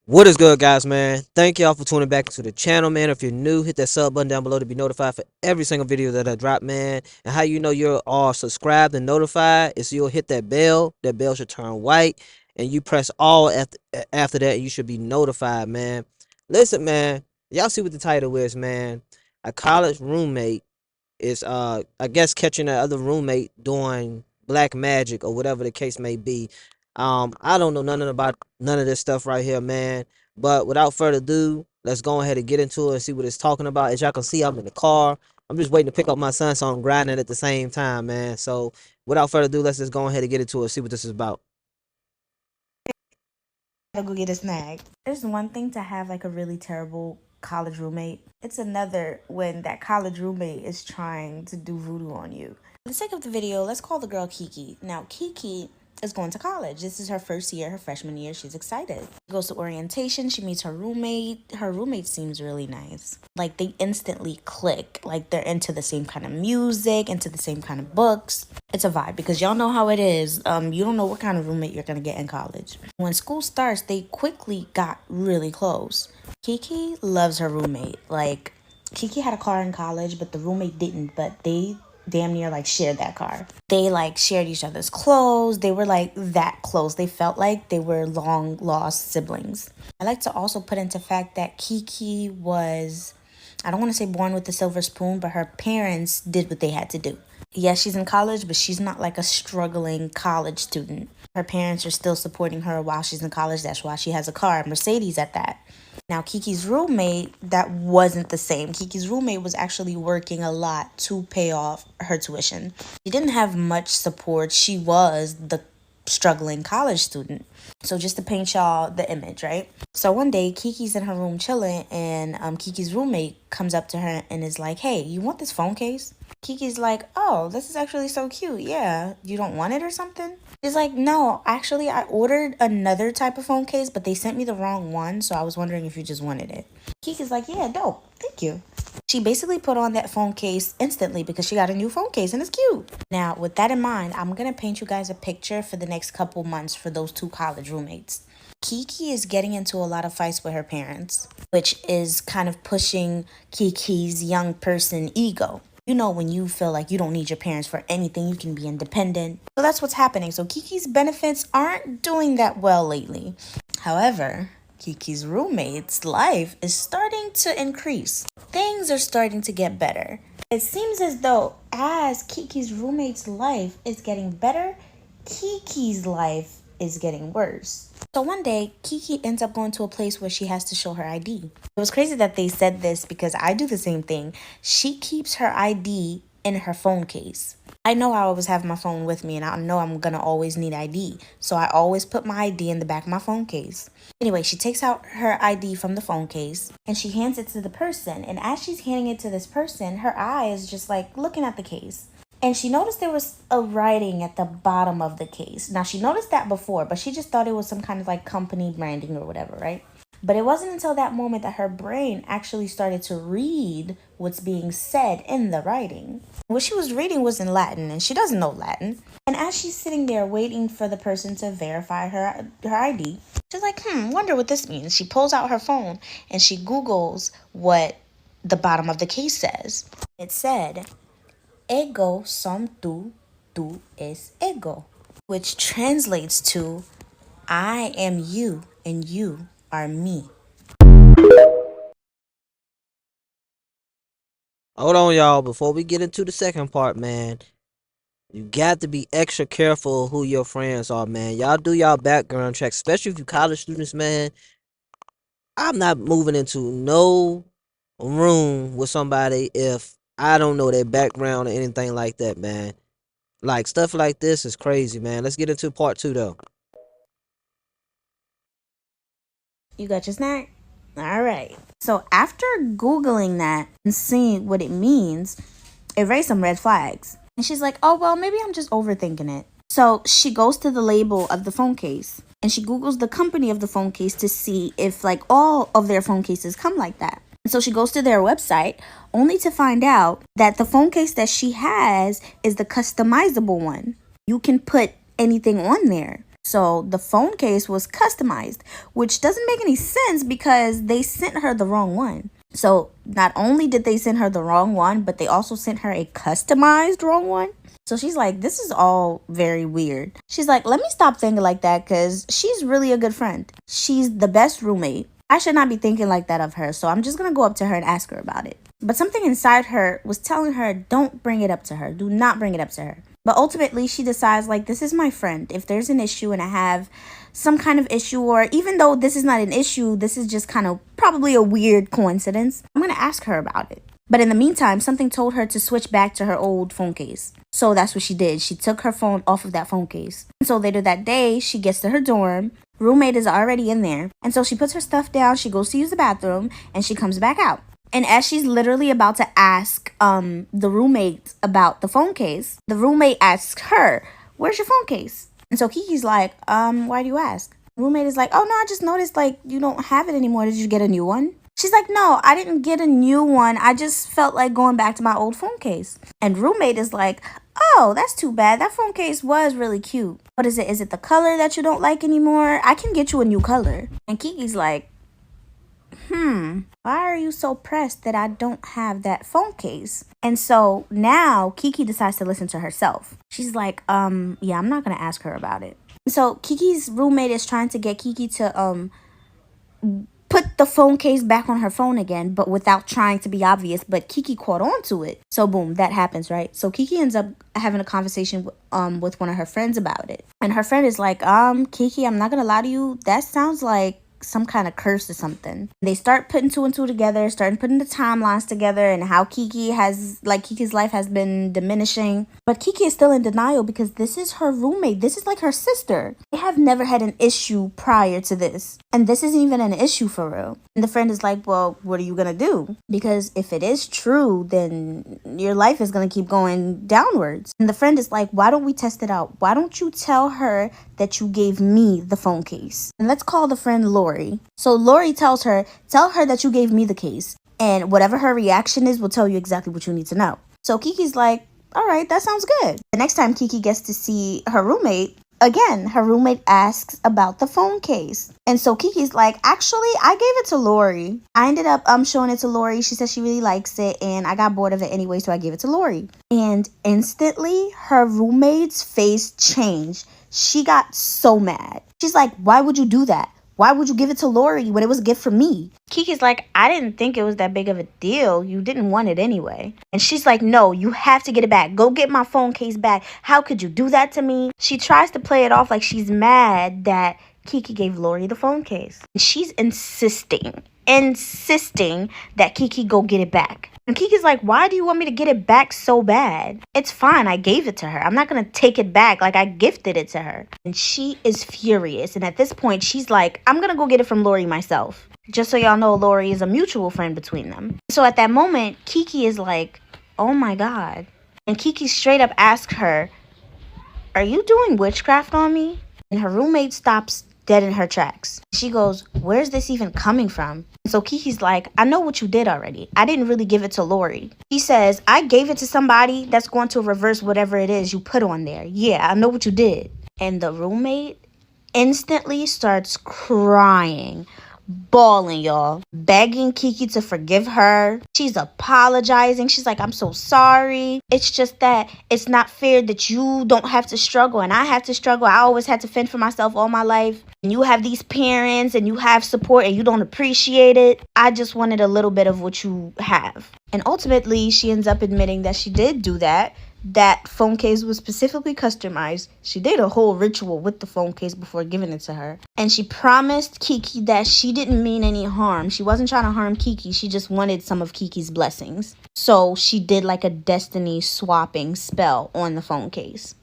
What is good, guys, man? Thank y'all for tuning back to the channel, man. If you're new, hit that sub button down below to be notified for every single video that I drop, man. And how you know you're all subscribed and notified is you'll hit that bell. That bell should turn white, and you press all after that, and you should be notified, man. Listen, man, y'all see what the title is, man. A college roommate is I guess catching that other roommate doing black magic or whatever the case may be. I don't know nothing about none of this stuff right here, man. But without further ado, let's go ahead and get into it and see what it's talking about. As y'all can see, I'm in the car. I'm just waiting to pick up my son, so I'm grinding at the same time, man. So without further ado, let's just go ahead and get into it and see what this is about. Gotta go get a snack. There's one thing to have like a really terrible college roommate. It's another when that college roommate is trying to do voodoo on you. For the sake of the video, let's call the girl Kiki. Now, Kiki is going to college. This is her first year, her freshman year. She's excited. She goes to orientation. She meets her roommate. Her roommate seems really nice. Like, they instantly click. Like, they're into the same kind of music, into the same kind of books. It's a vibe because y'all know how it is. You don't know what kind of roommate you're going to get in college. When school starts, they quickly got really close. Kiki loves her roommate. Like, Kiki had a car in college, but the roommate didn't. But they damn near like shared that car. They like shared each other's clothes. They were like that close. They felt like they were long lost siblings. I like to also put into fact that Kiki was, I don't want to say born with a silver spoon, but her parents did what they had to do. Yes, she's in college, but she's not like a struggling college student. Her parents are still supporting her while she's in college. That's why she has a car, a Mercedes at that. Now, Kiki's roommate, that wasn't the same. Kiki's roommate was actually working a lot to pay off her tuition. She didn't have much support. She was the struggling college student. So just to paint y'all the image, right? So one day, Kiki's in her room chilling, and Kiki's roommate comes up to her and is like, "Hey, you want this phone case?" Kiki's like, "Oh, this is actually so cute. Yeah, you don't want it or something?" She's like, "No, actually, I ordered another type of phone case, but they sent me the wrong one, so I was wondering if you just wanted it." Kiki's like, "Yeah, dope. Thank you." She basically put on that phone case instantly because she got a new phone case and it's cute. Now, with that in mind, I'm going to paint you guys a picture for the next couple months for those two college roommates. Kiki is getting into a lot of fights with her parents, which is kind of pushing Kiki's young person ego. You know, when you feel like you don't need your parents for anything, you can be independent. So that's what's happening. So Kiki's benefits aren't doing that well lately. However, Kiki's roommate's life is starting to increase. Things are starting to get better. It seems as though as Kiki's roommate's life is getting better, Kiki's life is getting worse. So one day, Kiki ends up going to a place where she has to show her ID. It was crazy that they said this because I do the same thing. She keeps her ID in her phone case. I know I always have my phone with me and I know I'm gonna always need ID. So I always put my ID in the back of my phone case. Anyway, she takes out her ID from the phone case and she hands it to the person. And as she's handing it to this person, her eye is just like looking at the case. And she noticed there was a writing at the bottom of the case. Now, she noticed that before, but she just thought it was some kind of like company branding or whatever, right? But it wasn't until that moment that her brain actually started to read what's being said in the writing. What she was reading was in Latin, and she doesn't know Latin. And as she's sitting there waiting for the person to verify her ID, she's like, wonder what this means. She pulls out her phone and she Googles what the bottom of the case says. It said, "Ego som tú, tú es ego," which translates to "I am you and you are me." Hold on, y'all. Before we get into the second part, man, you got to be extra careful who your friends are, man. Y'all do y'all background checks, especially if you college students, man. I'm not moving into no room with somebody if I don't know their background or anything like that, man. Like stuff like this is crazy, man. Let's get into part two though. You got your snack? All right. So after Googling that and seeing what it means, it raised some red flags. And she's like, "Oh, well, maybe I'm just overthinking it." So she goes to the label of the phone case and she Googles the company of the phone case to see if like all of their phone cases come like that. And so she goes to their website only to find out that the phone case that she has is the customizable one. You can put anything on there. So the phone case was customized, which doesn't make any sense because they sent her the wrong one. So not only did they send her the wrong one, but they also sent her a customized wrong one. So she's like, this is all very weird. She's like, let me stop thinking like that because she's really a good friend. She's the best roommate. I should not be thinking like that of her. So I'm just going to go up to her and ask her about it. But something inside her was telling her, don't bring it up to her. Do not bring it up to her. But ultimately, she decides, like, this is my friend. If there's an issue and I have some kind of issue, or even though this is not an issue, this is just kind of probably a weird coincidence, I'm going to ask her about it. But in the meantime, something told her to switch back to her old phone case. So that's what she did. She took her phone off of that phone case. And so later that day, she gets to her dorm. Roommate is already in there. And so she puts her stuff down. She goes to use the bathroom and she comes back out. And as she's literally about to ask the roommate about the phone case, the roommate asks her, where's your phone case? And so Kiki's like, why do you ask? Roommate is like, oh no, I just noticed like you don't have it anymore. Did you get a new one? She's like, no, I didn't get a new one. I just felt like going back to my old phone case. And roommate is like, oh, that's too bad. That phone case was really cute. What is it? Is it the color that you don't like anymore? I can get you a new color. And Kiki's like, why are you so pressed that I don't have that phone case? And so now Kiki decides to listen to herself. She's like, yeah, I'm not gonna ask her about it. So Kiki's roommate is trying to get Kiki to put the phone case back on her phone again, but without trying to be obvious. But Kiki caught on to it. So boom, that happens, right? So Kiki ends up having a conversation with one of her friends about it. And her friend is like, Kiki, I'm not gonna lie to you, that sounds like some kind of curse or something. They start putting two and two together, starting putting the timelines together and how Kiki's life has been diminishing. But Kiki is still in denial because this is her roommate. This is like her sister. They have never had an issue prior to this. And this isn't even an issue for real. And the friend is like, well, what are you gonna do? Because if it is true, then your life is gonna keep going downwards. And the friend is like, why don't we test it out? Why don't you tell her that you gave me the phone case? And let's call the friend Lori. So Lori tells her, tell her that you gave me the case. And whatever her reaction is will tell you exactly what you need to know. So Kiki's like, all right, that sounds good. The next time Kiki gets to see her roommate, again, her roommate asks about the phone case. And so Kiki's like, actually, I gave it to Lori. I ended up showing it to Lori. She said she really likes it and I got bored of it anyway, so I gave it to Lori. And instantly, her roommate's face changed. She got so mad. She's like, why would you do that? Why would you give it to Lori when it was a gift from me? Kiki's like, I didn't think it was that big of a deal. You didn't want it anyway. And she's like, no, you have to get it back. Go get my phone case back. How could you do that to me? She tries to play it off like she's mad that Kiki gave Lori the phone case. She's insisting that Kiki go get it back. And Kiki's like, why do you want me to get it back so bad? It's fine. I gave it to her. I'm not going to take it back like I gifted it to her. And she is furious. And at this point, she's like, I'm going to go get it from Lori myself. Just so y'all know, Lori is a mutual friend between them. So at that moment, Kiki is like, oh my God. And Kiki straight up asks her, are you doing witchcraft on me? And her roommate stops dead in her tracks. She goes, where's this even coming from? So Kiki's like, I know what you did already. I didn't really give it to Lori. He says, I gave it to somebody that's going to reverse whatever it is you put on there. Yeah, I know what you did. And the roommate instantly starts crying, bawling, y'all, begging Kiki to forgive her. She's apologizing. She's like, I'm so sorry. It's just that it's not fair that you don't have to struggle and I have to struggle. I always had to fend for myself all my life. And you have these parents and you have support and you don't appreciate it. I just wanted a little bit of what you have. And ultimately, she ends up admitting that she did do that. That phone case was specifically customized. She did a whole ritual with the phone case before giving it to her. And she promised Kiki that she didn't mean any harm. She wasn't trying to harm Kiki. She just wanted some of Kiki's blessings. So she did like a destiny swapping spell on the phone case.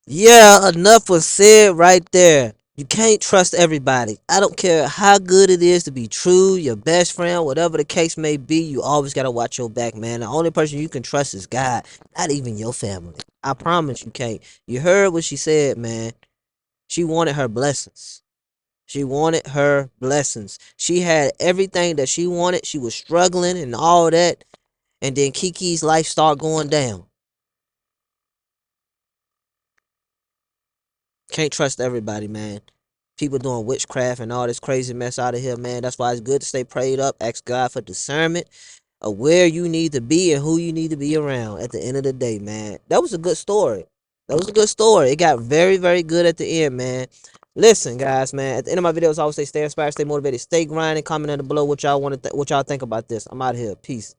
Yeah, enough was said right there. You can't trust everybody. I don't care how good it is to be true, your best friend, whatever the case may be, you always gotta watch your back, man. The only person you can trust is God, not even your family. I promise you can't. You heard what she said, man. She wanted her blessings. She wanted her blessings. She had everything that she wanted. She was struggling and all that. And then Kiki's life started going down. Can't trust everybody, man. People doing witchcraft and all this crazy mess out of here, man. That's why it's good to stay prayed up. Ask God for discernment of where you need to be and who you need to be around at the end of the day, man. That was a good story. That was a good story. It got very, very good at the end, man. Listen, guys, man. At the end of my videos, I always say stay inspired, stay motivated, stay grinding. Comment down below what y'all want to, what y'all think about this. I'm out of here. Peace.